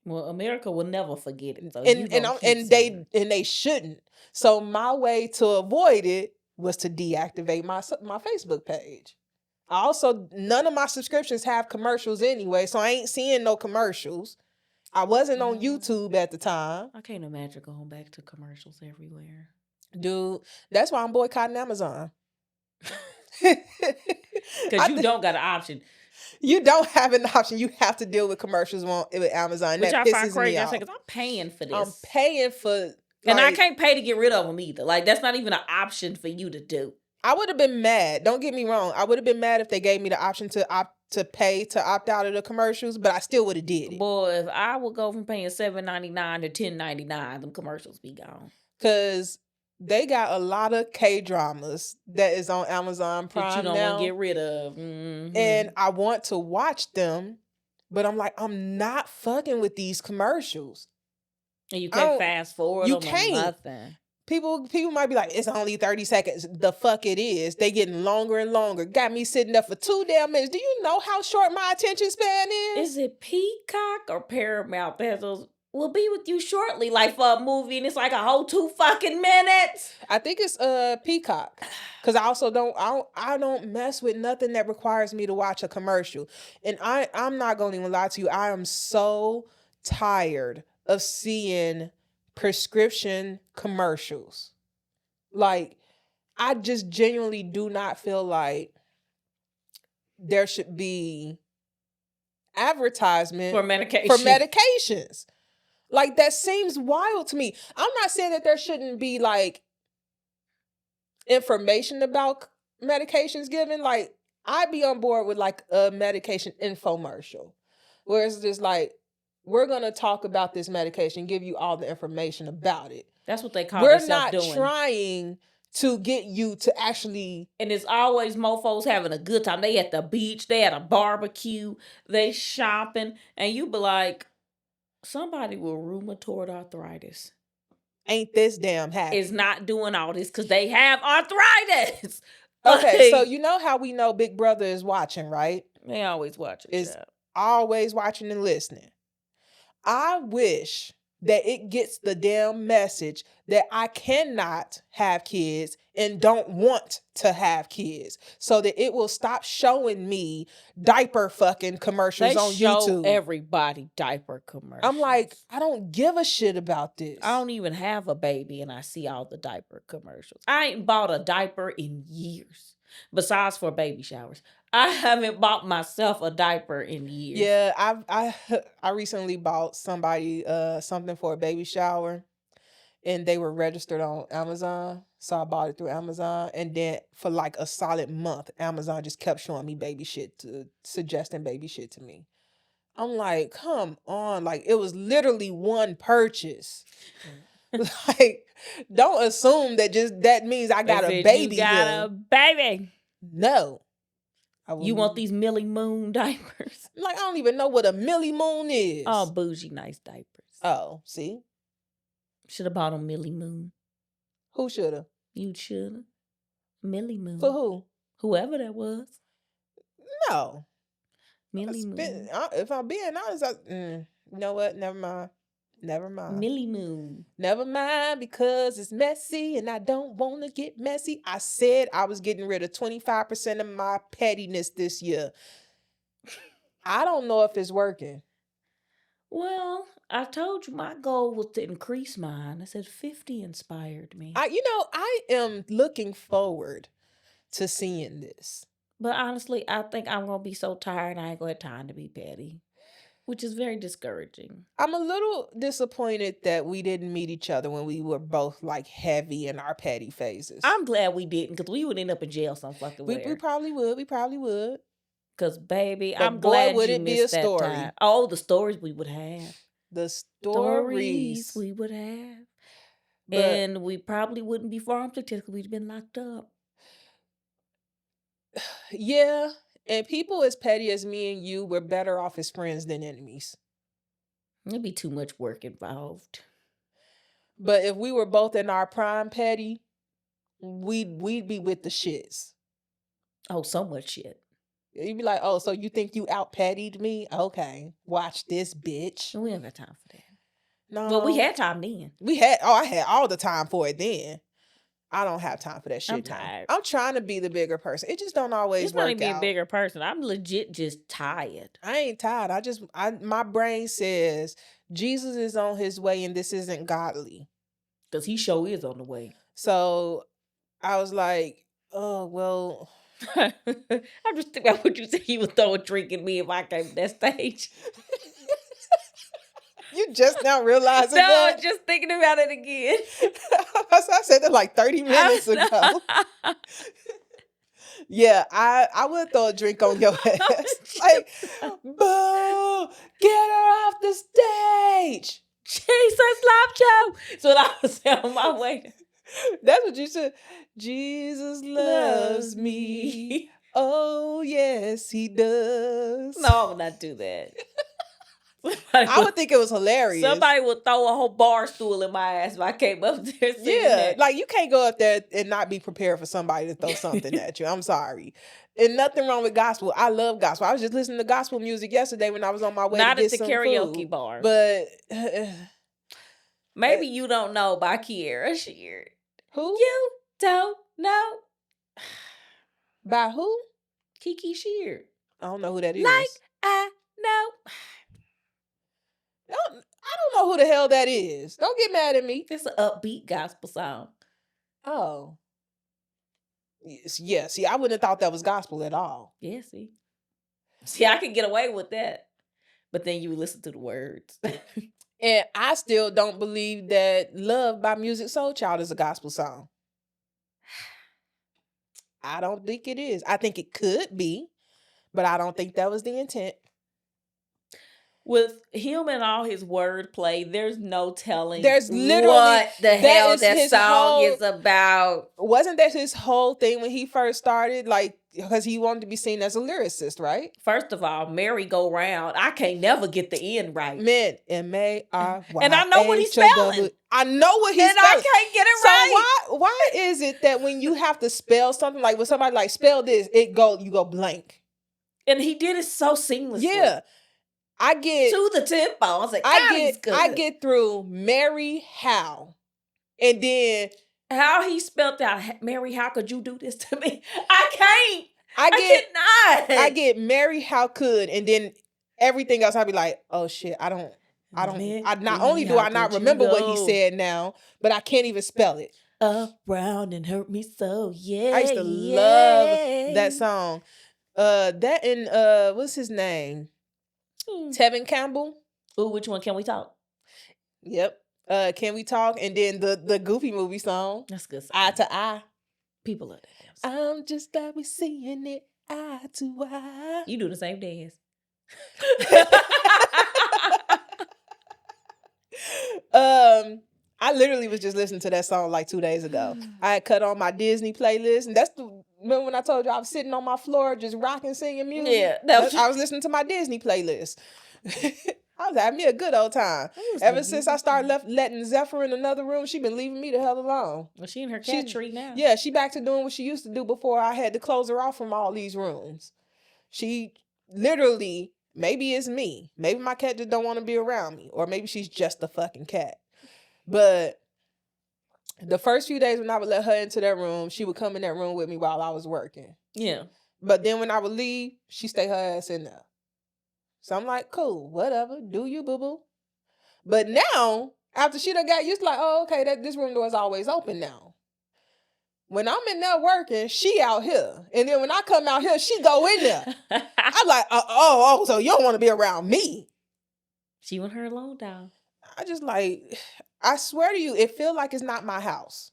Well, America will never forget it. So they shouldn't. So my way to avoid it was to deactivate my Facebook page. None of my subscriptions have commercials anyway, so I ain't seeing no commercials. I wasn't on YouTube at the time. I can't imagine going back to commercials everywhere. Dude, that's why I'm boycotting Amazon. Because you don't got an option. You don't have an option. You have to deal with commercials with Amazon. Which that I find pisses crazy. me off. Because I'm paying for this. I'm paying for... And I can't pay to get rid of them either. Like, that's not even an option for you to do. I would have been mad. Don't get me wrong. I would have been mad if they gave me the option to pay to opt out of the commercials, but I still would have did it. Boy, if I would go from paying $7.99 to $10.99, them commercials be gone. Because they got a lot of K-dramas that is on Amazon Prime now. That you don't want to get rid of. Mm-hmm. And I want to watch them, but I'm like, I'm not fucking with these commercials. And you can't fast forward them or nothing. People might be like, it's only 30 seconds. The fuck it is. They getting longer and longer. Got me sitting there for 2 damn minutes. Do you know how short my attention span is? Is it Peacock or Paramount? We'll be with you shortly, like for a movie, and it's like a whole 2 fucking minutes. I think it's Peacock, because I also don't mess with nothing that requires me to watch a commercial. And I'm not gonna even lie to you. I am so tired of seeing prescription commercials. Like, I just genuinely do not feel like there should be advertisement for medications. Like, that seems wild to me. I'm not saying that there shouldn't be like information about medications given. Like, I'd be on board with like a medication infomercial where it's just like, we're going to talk about this medication, give you all the information about it. That's what they call We're themselves doing. We're not trying to get you to actually... And it's always mofos having a good time. They at the beach, they at a barbecue, they shopping, and you be like, somebody with rheumatoid arthritis ain't this damn happy. Is not doing all this because they have arthritis. Okay, so you know how we know Big Brother is watching, right? They always watching. Is always watching and listening. I wish that it gets the damn message that I cannot have kids and don't want to have kids, so that it will stop showing me diaper fucking commercials on YouTube. Everybody diaper commercials. I'm like, I don't give a shit about this. I don't even have a baby and I see all the diaper commercials. I ain't bought a diaper in years, besides for baby showers. I haven't bought myself a diaper in years. Yeah, I recently bought somebody something for a baby shower, and they were registered on Amazon. So I bought it through Amazon, and then for like a solid month, Amazon just kept showing me baby shit, suggesting baby shit to me. I'm like, come on, like it was literally one purchase. Like, don't assume that means I got a baby. You got a baby. No. You want these Millie Moon diapers? Like, I don't even know what a Millie Moon is. Oh, bougie, nice diapers. Oh, see? Should have bought them Millie Moon. Who should have? You should have. Millie Moon. For who? Whoever that was. No. Millie Moon. If I'm being honest, you know what? Never mind. Millie Moon. Never mind, because it's messy and I don't want to get messy. I said I was getting rid of 25% of my pettiness this year. I don't know if it's working. Well, I told you my goal was to increase mine. I said 50 inspired me. I am looking forward to seeing this. But honestly, I think I'm going to be so tired I ain't going to have time to be petty. Which is very discouraging. I'm a little disappointed that we didn't meet each other when we were both like heavy in our petty phases. I'm glad we didn't, because we would end up in jail some fucking way. We probably would. Because baby, but I'm glad you missed that time. Oh, the stories we would have. The stories we would have. And we probably wouldn't be farm to because we'd been locked up. Yeah. And people as petty as me and you were better off as friends than enemies. There'd be too much work involved. But if we were both in our prime petty, we'd be with the shits. Oh, so much shit. You'd be like, oh, so you think you out pettied me? Okay, watch this, bitch. We ain't got time for that. No. Well, we had time then. I had all the time for it then. I don't have time for that shit. I'm tired. I'm trying to be the bigger person. It just don't always work out. It's not even a bigger person. I'm legit just tired. I ain't tired. My brain says Jesus is on his way and this isn't godly. Because he sure is on the way. So I was like, oh, well. I'm just thinking about what you said. You would throw a drink at me if I came to that stage. You just now realizing no, that? I'm just thinking about it again. I said that like 30 minutes ago. Yeah, I would throw a drink on your ass. Like, boo! Get her off the stage! Jesus, love Joe! So I was on my way. That's what you should. Jesus loves me. Oh, yes, he does. No, I would not do that. I would think it was hilarious. Somebody would throw a whole bar stool in my ass if I came up there singing that. Like you can't go up there and not be prepared for somebody to throw something at you. I'm sorry. And nothing wrong with gospel. I love gospel. I was just listening to gospel music yesterday when I was on my way not to get at the some karaoke food. bar. But maybe you don't know by Kiera Sheard. Who? You don't know. By who? Kiki Sheard. I don't know who that is. Like I know. I don't know who the hell that is. Don't get mad at me. It's an upbeat gospel song. Oh. Yeah, see, I wouldn't have thought that was gospel at all. Yeah, see. See, I can get away with that. But then you listen to the words. And I still don't believe that Love by Music Soul Child is a gospel song. I don't think it is. I think it could be, but I don't think that was the intent. With him and all his wordplay, there's no telling there's literally what the hell that song is about. Wasn't that his whole thing when he first started? Like, because he wanted to be seen as a lyricist, right? First of all, Merry Go Round. I can't never get the end right. Man, M-A-R-Y. And I know what he's spelling. I know what he's spelling. And I can't get it right. So why is it that when you have to spell something, like when somebody like spell this, you go blank? And he did it so seamlessly. Yeah. I get to the tempo. I was like, I get through Mary How. And then how he spelled out Mary, how could you do this to me? I can't. I cannot. I get Mary, how could, and then everything else I'd be like, oh shit, I not only do I not remember what he said now, but I can't even spell it. Around and hurt me so, yeah. I used to love that song. That and what's his name? Tevin Campbell. Ooh, which one? Can We Talk? Yep. Can We Talk? And then the Goofy movie song. That's good song. Eye to Eye. People love that. I'm just glad we're seeing it eye to eye. You do the same dance. I literally was just listening to that song like 2 days ago. I had cut on my Disney playlist, and remember when I told you I was sitting on my floor just rocking, singing music? Yeah. I was listening to my Disney playlist. I was having me a good old time. Ever since I started letting Zephyr in another room, she been leaving me the hell alone. Well, she in her cat tree now. Yeah, she back to doing what she used to do before I had to close her off from all these rooms. She literally, maybe it's me. Maybe my cat just don't want to be around me. Or maybe she's just a fucking cat. But the first few days when I would let her into that room, she would come in that room with me while I was working. Yeah. But then when I would leave, she stay her ass in there. So I'm like, cool, whatever, do you, boo-boo. But now, after she done got used to like, oh, okay, this room door is always open now. When I'm in there working, she out here. And then when I come out here, she go in there. I'm like, so you don't want to be around me. She want her alone down. I just like, I swear to you, it feel like it's not my house.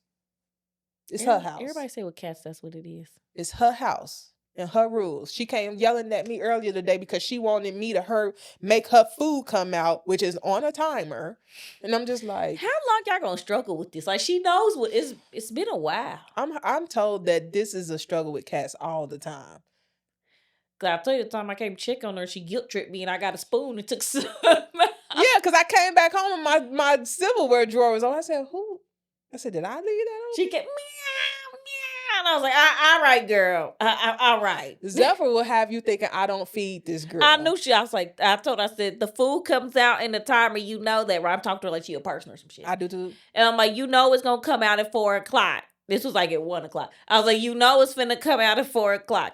It's her house. Everybody say with cats, that's what it is. It's her house and her rules. She came yelling at me earlier today because she wanted me to make her food come out, which is on a timer. And I'm just like, how long y'all gonna struggle with this? Like, she knows what it's been a while. I'm told that this is a struggle with cats all the time. Cause I tell you, the time I came to check on her, she guilt tripped me and I got a spoon and took some. Yeah, because I came back home and my silverware drawer was on. I said, who? I said, did I leave that on? She kept meow, meow. And I was like, all right, girl. All right. Zephyr will have you thinking, I don't feed this girl. I knew I was like, I said, the food comes out in the timer, you know that, right? I'm talking to her like she a person or some shit. I do too. And I'm like, you know it's going to come out at 4 o'clock. This was like at 1 o'clock. I was like, you know it's finna come out at 4 o'clock.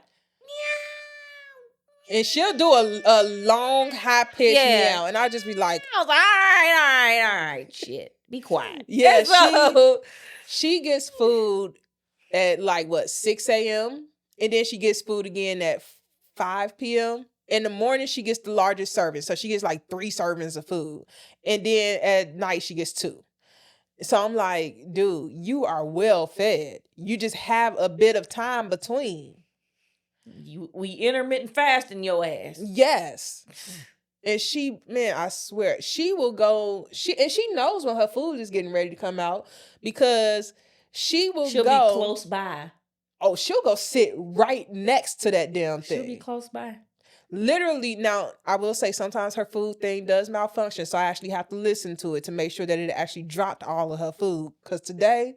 And she'll do a long, high-pitched meow. And I'll just be like... I was like, all right. Shit. Be quiet. Yeah, she gets food at 6 a.m. And then she gets food again at 5 p.m. In the morning, she gets the largest serving. So she gets 3 servings of food. And then at night, she gets 2. So I'm like, dude, you are well fed. You just have a bit of time between. We intermittent fasting your ass. Yes. And I swear, she will go, she knows when her food is getting ready to come out because she'll be close by. Oh, she'll go sit right next to that damn thing. She'll be close by. Literally, now, I will say sometimes her food thing does malfunction, so I actually have to listen to it to make sure that it actually dropped all of her food. Because today,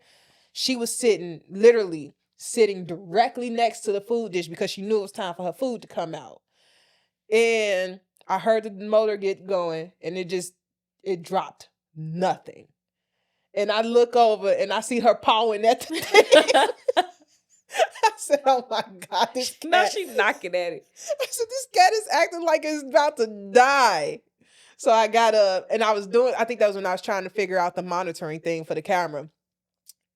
she was literally sitting directly next to the food dish because she knew it was time for her food to come out. And I heard the motor get going, and it dropped nothing. And I look over, and I see her pawing at the thing. I said, oh my God, this cat. No, she's knocking at it. I said, this cat is acting like it's about to die. So I got up, and I think that was when I was trying to figure out the monitoring thing for the camera.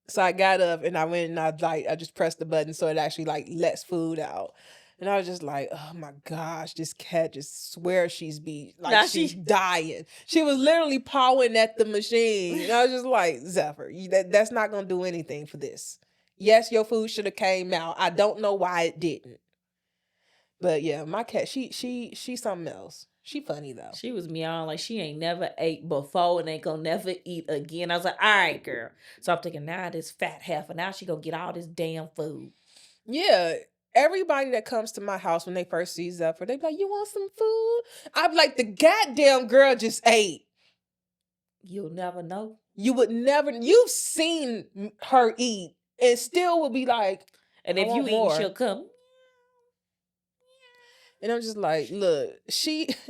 So I got up, and I went, and I just pressed the button so it actually lets food out. And I was just like, oh my gosh, this cat just swears she's dying. She was literally pawing at the machine. And I was just like, Zephyr, that's not going to do anything for this. Yes, your food should have came out. I don't know why it didn't. But yeah, my cat, she's something else. She funny though. She was meowing like she ain't never ate before and ain't gonna never eat again. I was like, all right, girl. So I'm thinking, now this fat heifer, now she gonna get all this damn food. Yeah. Everybody that comes to my house when they first see Zephyr, they be like, you want some food? I'm like, the goddamn girl just ate. You'll never know. You would never. You've seen her eat and still will be like, and if you eat, she'll come. And I'm just like, look,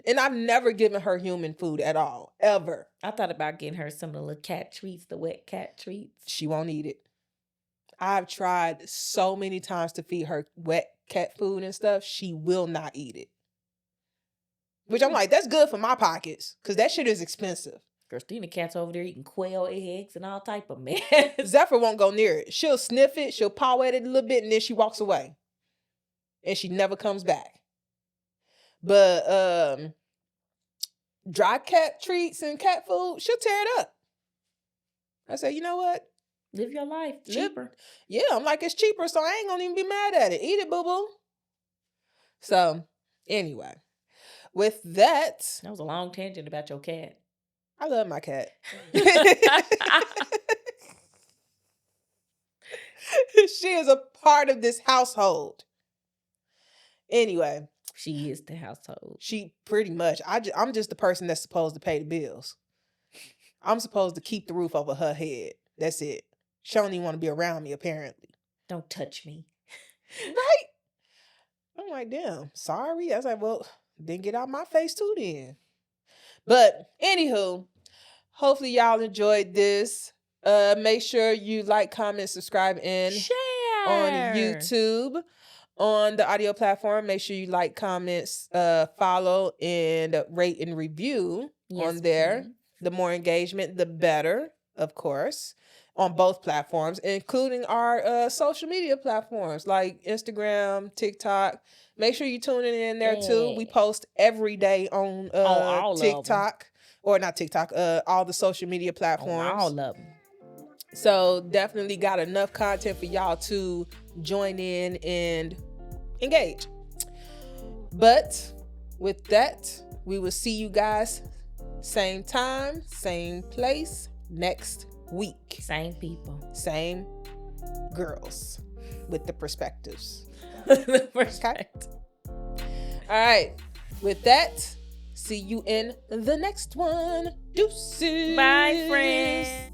and I've never given her human food at all, ever. I thought about getting her some of the little cat treats, the wet cat treats. She won't eat it. I've tried so many times to feed her wet cat food and stuff. She will not eat it. Which I'm like, that's good for my pockets, because that shit is expensive. Christina cat's over there eating quail eggs and all type of mess. Zephyr won't go near it. She'll sniff it, she'll paw at it a little bit, and then she walks away. And she never comes back. But dry cat treats and cat food, she'll tear it up. I say, you know what? Live your life. Cheaper. Yeah, I'm like, it's cheaper, so I ain't gonna even be mad at it. Eat it, boo-boo. So, anyway. With that... That was a long tangent about your cat. I love my cat. She is a part of this household. Anyway. She is the household. She pretty much. I'm just the person that's supposed to pay the bills. I'm supposed to keep the roof over her head. That's it. She don't even want to be around me, apparently. Don't touch me. Right? I'm like, damn, sorry. I was like, well, then get out my face too then. But, anywho, hopefully y'all enjoyed this. Make sure you like, comment, subscribe, and share on YouTube. On the audio platform, make sure you like, comments, follow, and rate and review on there. Please. The more engagement, the better, of course, on both platforms, including our social media platforms like Instagram, TikTok. Make sure you tune in there too. We post every day on TikTok, or not TikTok, all the social media platforms. All of them. So definitely got enough content for y'all to join in and engage. But with that, we will see you guys same time, same place next week. Same people. Same girls with the perspectives. Okay? All right. With that, see you in the next one. Deuces. Bye, friends.